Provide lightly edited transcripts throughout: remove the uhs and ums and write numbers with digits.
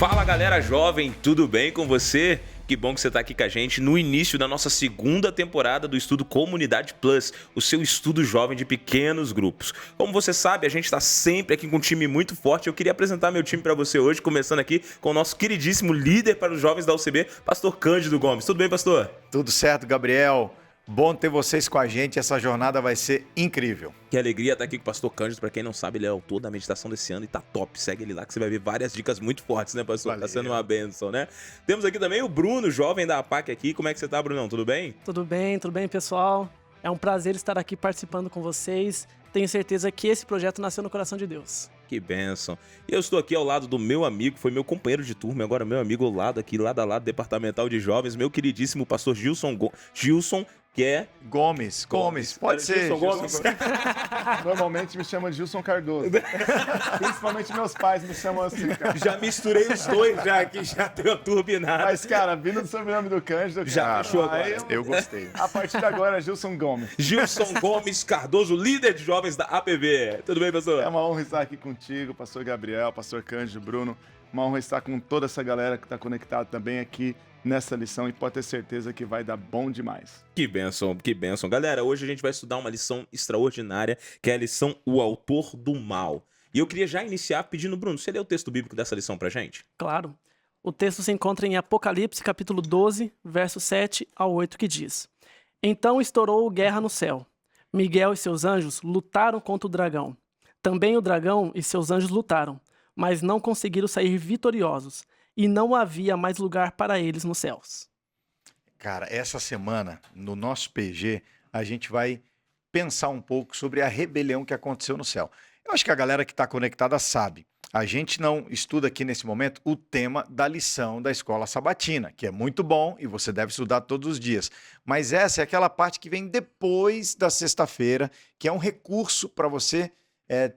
Fala galera jovem, tudo bem com você? Que bom que você está aqui com a gente no início da nossa segunda temporada do Estudo Comunidade Plus, o seu estudo jovem de pequenos grupos. Como você sabe, a gente está sempre aqui com um time muito forte. Eu queria apresentar meu time para você hoje, começando aqui com o nosso queridíssimo líder para os jovens da UCB, Pastor Cândido Gomes. Tudo bem, pastor? Tudo certo, Gabriel. Bom ter vocês com a gente, essa jornada vai ser incrível. Que alegria estar aqui com o Pastor Cândido. Para quem não sabe, ele é autor da meditação desse ano e tá top. Segue ele lá que você vai ver várias dicas muito fortes, né, pastor? Valeu. Tá sendo uma bênção, né? Temos aqui também o Bruno, jovem da APAC aqui. Como é que você tá, Brunão? Tudo bem? Tudo bem, pessoal? É um prazer estar aqui participando com vocês. Tenho certeza que esse projeto nasceu no coração de Deus. Que bênção. E eu estou aqui ao lado do meu amigo, foi meu companheiro de turma, agora meu amigo ao lado aqui, lado a lado, departamental de jovens, meu queridíssimo pastor Gilson, que é... Gomes, pode ser. Gilson Gomes. Normalmente me chamam de Gilson Cardoso. Principalmente meus pais me chamam assim, cara. Já misturei os dois já aqui, já deu turbinado. Mas, cara, vindo do sobrenome do Cândido, Já cara, fechou agora. aí Eu gostei. a partir de agora é Gilson Gomes. Gilson Gomes Cardoso, líder de jovens da APV. Tudo bem, pastor? É uma honra estar aqui contigo, pastor Gabriel, pastor Cândido, Bruno. Uma honra estar com toda essa galera que está conectada também aqui nessa lição e pode ter certeza que vai dar bom demais. Que bênção, que bênção. Galera, hoje a gente vai estudar uma lição extraordinária, que é a lição O Autor do Mal. E eu queria já iniciar pedindo, Bruno, você lê o texto bíblico dessa lição pra gente? Claro. O texto se encontra em Apocalipse, capítulo 12, verso 7 ao 8, que diz: Então estourou guerra no céu. Miguel e seus anjos lutaram contra o dragão. Também o dragão e seus anjos lutaram, mas não conseguiram sair vitoriosos, e não havia mais lugar para eles nos céus. Cara, essa semana, no nosso PG, a gente vai pensar um pouco sobre a rebelião que aconteceu no céu. Eu acho que a galera que está conectada sabe. A gente não estuda aqui nesse momento o tema da lição da escola sabatina, que é muito bom e você deve estudar todos os dias. Mas essa é aquela parte que vem depois da sexta-feira, que é um recurso para você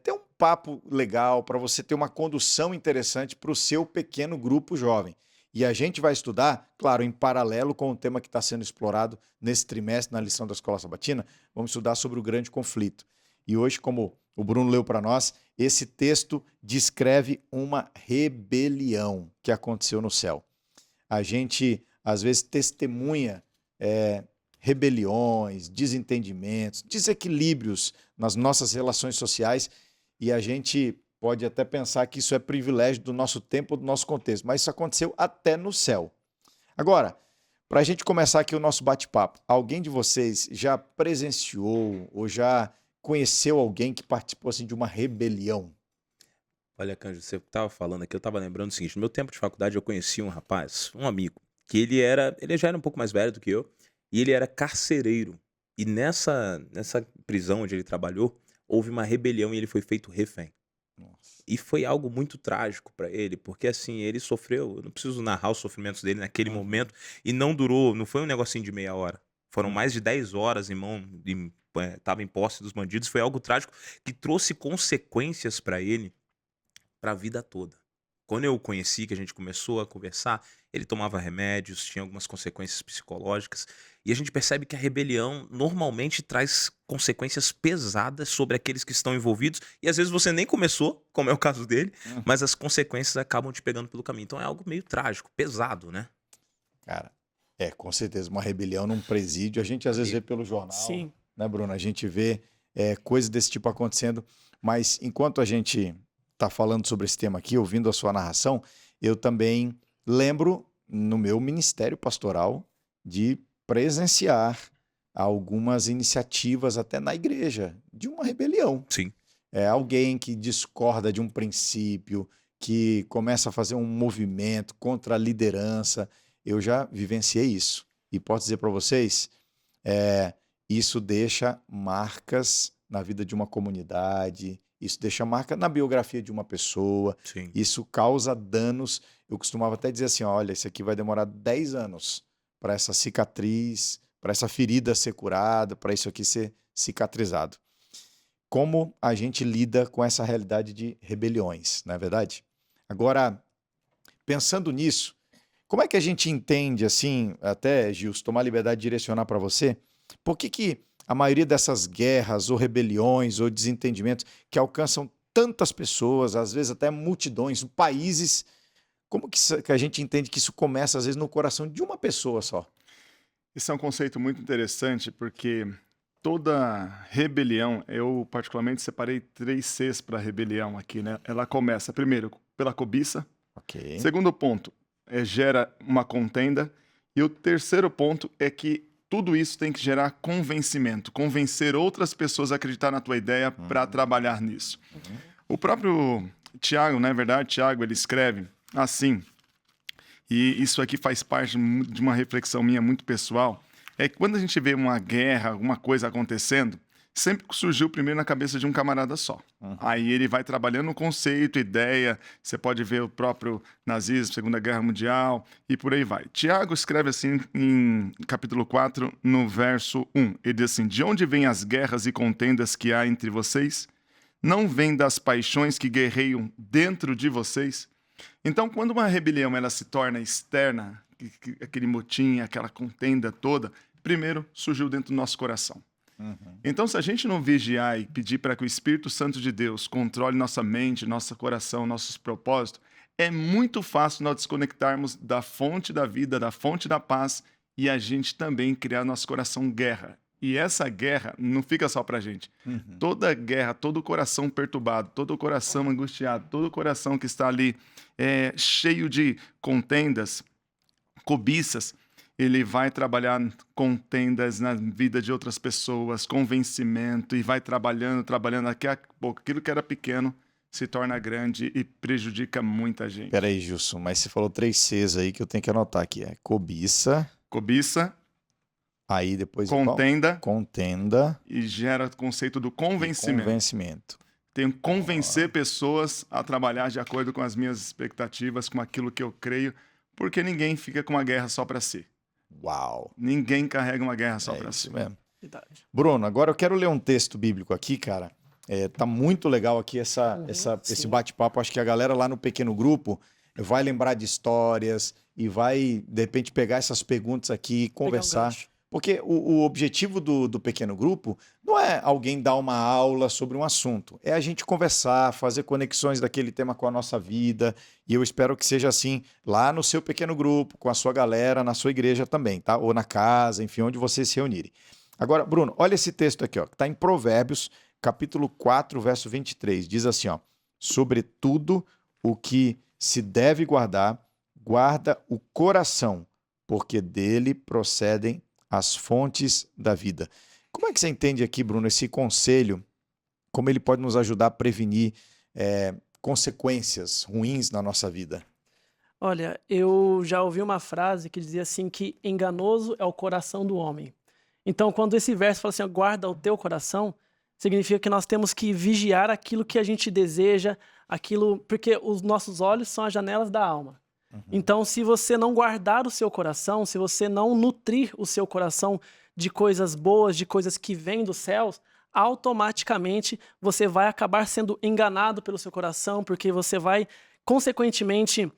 ter um papo legal, para você ter uma condução interessante para o seu pequeno grupo jovem. E a gente vai estudar, claro, em paralelo com o tema que está sendo explorado nesse trimestre na lição da Escola Sabatina, vamos estudar sobre o grande conflito. E hoje, como o Bruno leu para nós, esse texto descreve uma rebelião que aconteceu no céu. A gente, às vezes, testemunha rebeliões, desentendimentos, desequilíbrios nas nossas relações sociais e a gente pode até pensar que isso é privilégio do nosso tempo, do nosso contexto, mas isso aconteceu até no céu. Agora, para a gente começar aqui o nosso bate-papo, alguém de vocês já presenciou ou já conheceu alguém que participou assim, de uma rebelião? Olha, Cândido, você estava falando aqui, eu estava lembrando o seguinte, no meu tempo de faculdade eu conheci um rapaz, um amigo, que ele já era um pouco mais velho do que eu, e ele era carcereiro. E nessa prisão onde ele trabalhou, houve uma rebelião e ele foi feito refém. Nossa. E foi algo muito trágico para ele, porque assim, ele sofreu, eu não preciso narrar os sofrimentos dele naquele momento, e não foi um negocinho de meia hora. Foram mais de 10 horas estava em posse dos bandidos, foi algo trágico que trouxe consequências para ele para a vida toda. Quando eu o conheci, que a gente começou a conversar, ele tomava remédios, tinha algumas consequências psicológicas, e a gente percebe que a rebelião normalmente traz consequências pesadas sobre aqueles que estão envolvidos, e às vezes você nem começou, como é o caso dele, mas as consequências acabam te pegando pelo caminho. Então é algo meio trágico, pesado, né? Cara, com certeza, uma rebelião num presídio, a gente às vezes vê pelo jornal, Sim. né, Bruno? A gente vê coisas desse tipo acontecendo, mas enquanto a gente está falando sobre esse tema aqui, ouvindo a sua narração, eu também lembro no meu ministério pastoral de presenciar algumas iniciativas até na igreja de uma rebelião. Sim. É alguém que discorda de um princípio, que começa a fazer um movimento contra a liderança. Eu já vivenciei isso. E posso dizer para vocês, isso deixa marcas na vida de uma comunidade, isso deixa marca na biografia de uma pessoa, Sim. isso causa danos. Eu costumava até dizer assim, olha, isso aqui vai demorar 10 anos para essa cicatriz, para essa ferida ser curada, para isso aqui ser cicatrizado. Como a gente lida com essa realidade de rebeliões, não é verdade? Agora, pensando nisso, como é que a gente entende, assim, até, Gilson, tomar liberdade de direcionar para você, por que a maioria dessas guerras ou rebeliões ou desentendimentos que alcançam tantas pessoas, às vezes até multidões, países, Como que a gente entende que isso começa, às vezes, no coração de uma pessoa só? Esse é um conceito muito interessante, porque toda rebelião, eu particularmente separei 3 Cs para rebelião aqui, né? Ela começa, primeiro, pela cobiça. Ok. Segundo ponto, gera uma contenda. E o terceiro ponto é que tudo isso tem que gerar convencimento, convencer outras pessoas a acreditar na tua ideia para trabalhar nisso. O próprio Tiago, não é verdade? Tiago, ele escreve assim, e isso aqui faz parte de uma reflexão minha muito pessoal, é que quando a gente vê uma guerra, alguma coisa acontecendo, sempre surgiu primeiro na cabeça de um camarada só. Aí ele vai trabalhando o conceito, ideia, você pode ver o próprio nazismo, Segunda Guerra Mundial, e por aí vai. Tiago escreve assim em capítulo 4, no verso 1. Ele diz assim, de onde vêm as guerras e contendas que há entre vocês? Não vêm das paixões que guerreiam dentro de vocês? Então, quando uma rebelião ela se torna externa, aquele motim, aquela contenda toda, primeiro surgiu dentro do nosso coração. Então, se a gente não vigiar e pedir para que o Espírito Santo de Deus controle nossa mente, nosso coração, nossos propósitos, é muito fácil nós desconectarmos da fonte da vida, da fonte da paz, e a gente também criar no nosso coração guerra. E essa guerra não fica só pra gente. Toda guerra, todo coração perturbado, todo coração angustiado, todo coração que está ali cheio de contendas, cobiças, ele vai trabalhar contendas na vida de outras pessoas, convencimento, e vai trabalhando, daqui a pouco. Aquilo que era pequeno se torna grande e prejudica muita gente. Peraí, Gilson, mas você falou 3 Cs aí que eu tenho que anotar aqui. É cobiça, aí depois contenda e gera o conceito do convencimento. Tenho que convencer pessoas a trabalhar de acordo com as minhas expectativas, com aquilo que eu creio, porque ninguém fica com uma guerra só para si. Uau! Ninguém carrega uma guerra só para si. Mesmo. Verdade. Bruno, agora eu quero ler um texto bíblico aqui, cara. Tá muito legal aqui esse bate-papo. Acho que a galera lá no pequeno grupo vai lembrar de histórias e vai, de repente, pegar essas perguntas aqui e conversar. Porque o objetivo do pequeno grupo não é alguém dar uma aula sobre um assunto, é a gente conversar, fazer conexões daquele tema com a nossa vida, e eu espero que seja assim lá no seu pequeno grupo, com a sua galera, na sua igreja também, tá? Ou na casa, enfim, onde vocês se reunirem. Agora, Bruno, olha esse texto aqui, ó, que está em Provérbios, capítulo 4, verso 23, diz assim, ó, sobre tudo o que se deve guardar, guarda o coração, porque dele procedem as fontes da vida. Como é que você entende aqui, Bruno, esse conselho, como ele pode nos ajudar a prevenir consequências ruins na nossa vida? Olha, eu já ouvi uma frase que dizia assim que enganoso é o coração do homem. Então, quando esse verso fala assim, ó, guarda o teu coração, significa que nós temos que vigiar aquilo que a gente deseja, porque os nossos olhos são as janelas da alma. Então, se você não guardar o seu coração, se você não nutrir o seu coração de coisas boas, de coisas que vêm dos céus, automaticamente você vai acabar sendo enganado pelo seu coração, porque você vai, consequentemente,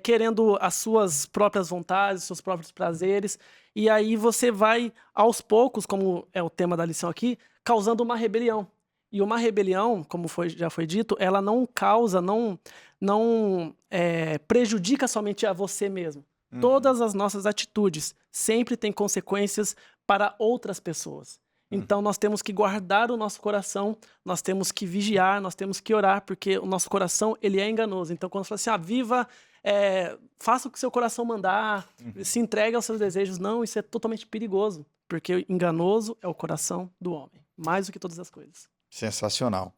querendo as suas próprias vontades, os seus próprios prazeres, e aí você vai, aos poucos, como é o tema da lição aqui, causando uma rebelião. E uma rebelião, como já foi dito, ela não causa, não prejudica somente a você mesmo. Todas as nossas atitudes sempre têm consequências para outras pessoas. Então nós temos que guardar o nosso coração, nós temos que vigiar, nós temos que orar, porque o nosso coração ele é enganoso. Então quando você fala assim, faça o que seu coração mandar, se entregue aos seus desejos, não, isso é totalmente perigoso, porque enganoso é o coração do homem, mais do que todas as coisas. Sensacional.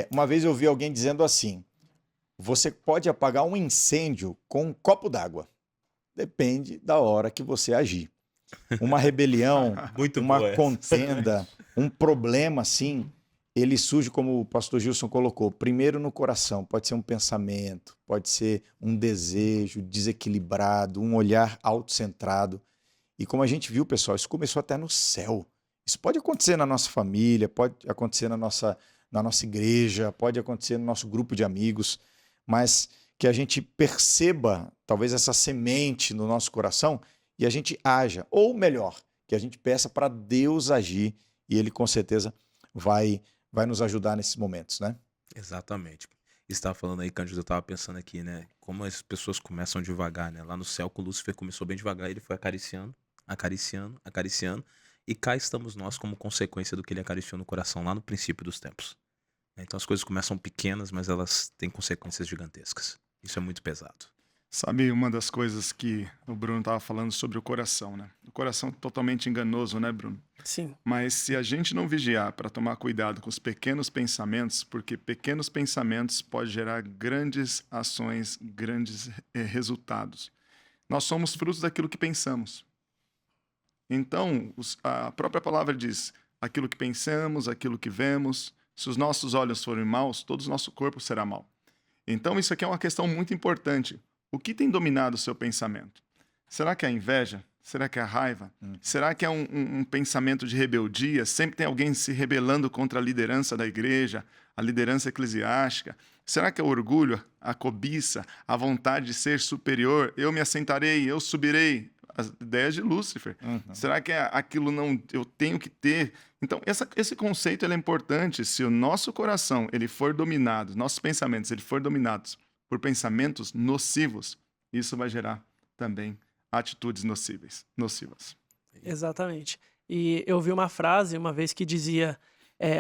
Uma vez eu ouvi alguém dizendo assim, você pode apagar um incêndio com um copo d'água. Depende da hora que você agir. Uma rebelião, uma contenda, um problema assim, ele surge, como o pastor Gilson colocou, primeiro no coração. Pode ser um pensamento, pode ser um desejo desequilibrado, um olhar autocentrado. E como a gente viu, pessoal, isso começou até no céu. Isso pode acontecer na nossa família, pode acontecer na nossa igreja, pode acontecer no nosso grupo de amigos, mas que a gente perceba, talvez, essa semente no nosso coração e a gente haja. Ou melhor, que a gente peça para Deus agir e Ele, com certeza, vai nos ajudar nesses momentos, né? Exatamente. Estava falando aí, Cândido, eu estava pensando aqui, né? Como as pessoas começam devagar, né? Lá no céu, com Lúcifer começou bem devagar, ele foi acariciando, acariciando, acariciando, e cá estamos nós como consequência do que ele acariciou no coração lá no princípio dos tempos. Então as coisas começam pequenas, mas elas têm consequências gigantescas. Isso é muito pesado. Sabe uma das coisas que o Bruno estava falando sobre o coração, né? O coração é totalmente enganoso, né, Bruno? Sim, Mas se a gente não vigiar para tomar cuidado com os pequenos pensamentos, porque pequenos pensamentos podem gerar grandes ações, grandes resultados. Nós somos frutos daquilo que pensamos. Então, a própria palavra diz, aquilo que pensamos, aquilo que vemos, se os nossos olhos forem maus, todo o nosso corpo será mau. Então, isso aqui é uma questão muito importante. O que tem dominado o seu pensamento? Será que é a inveja? Será que é a raiva? Será que é um pensamento de rebeldia? Sempre tem alguém se rebelando contra a liderança da igreja, a liderança eclesiástica? Será que é o orgulho, a cobiça, a vontade de ser superior? Eu me assentarei, eu subirei. As ideias de Lúcifer. Será que é aquilo não eu tenho que ter? Então, esse conceito ele é importante. Se o nosso coração ele for dominado, nossos pensamentos ele for dominados por pensamentos nocivos, isso vai gerar também atitudes nocivas. exatamente. E eu vi uma frase uma vez que dizia: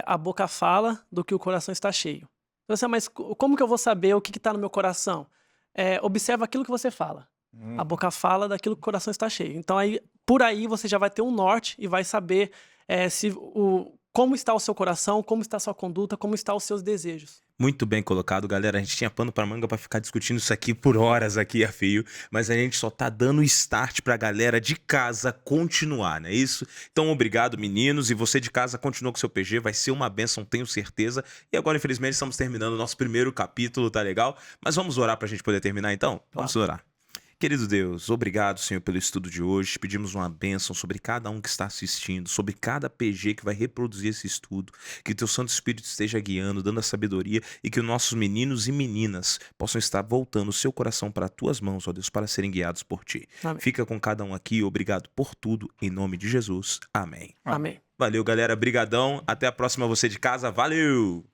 a boca fala do que o coração está cheio. Então, assim, mas como que eu vou saber o que está no meu coração? Observa aquilo que você fala. A boca fala daquilo que o coração está cheio. Então, aí, por aí você já vai ter um norte e vai saber como está o seu coração, como está a sua conduta, como estão os seus desejos. Muito bem colocado, galera. A gente tinha pano pra manga pra ficar discutindo isso aqui por horas aqui a fio, mas a gente só tá dando start pra galera de casa continuar, não é isso? Então, obrigado, meninos, e você de casa continua com o seu PG, vai ser uma bênção, tenho certeza. E agora, infelizmente, estamos terminando o nosso primeiro capítulo, tá legal? Mas vamos orar pra gente poder terminar, então? Vamos orar. Querido Deus, obrigado, Senhor, pelo estudo de hoje. Pedimos uma bênção sobre cada um que está assistindo, sobre cada PG que vai reproduzir esse estudo. Que o Teu Santo Espírito esteja guiando, dando a sabedoria e que os nossos meninos e meninas possam estar voltando o seu coração para as Tuas mãos, ó Deus, para serem guiados por Ti. Amém. Fica com cada um aqui. Obrigado por tudo. Em nome de Jesus. Amém. Amém. Valeu, galera. Brigadão. Até a próxima, você de casa. Valeu!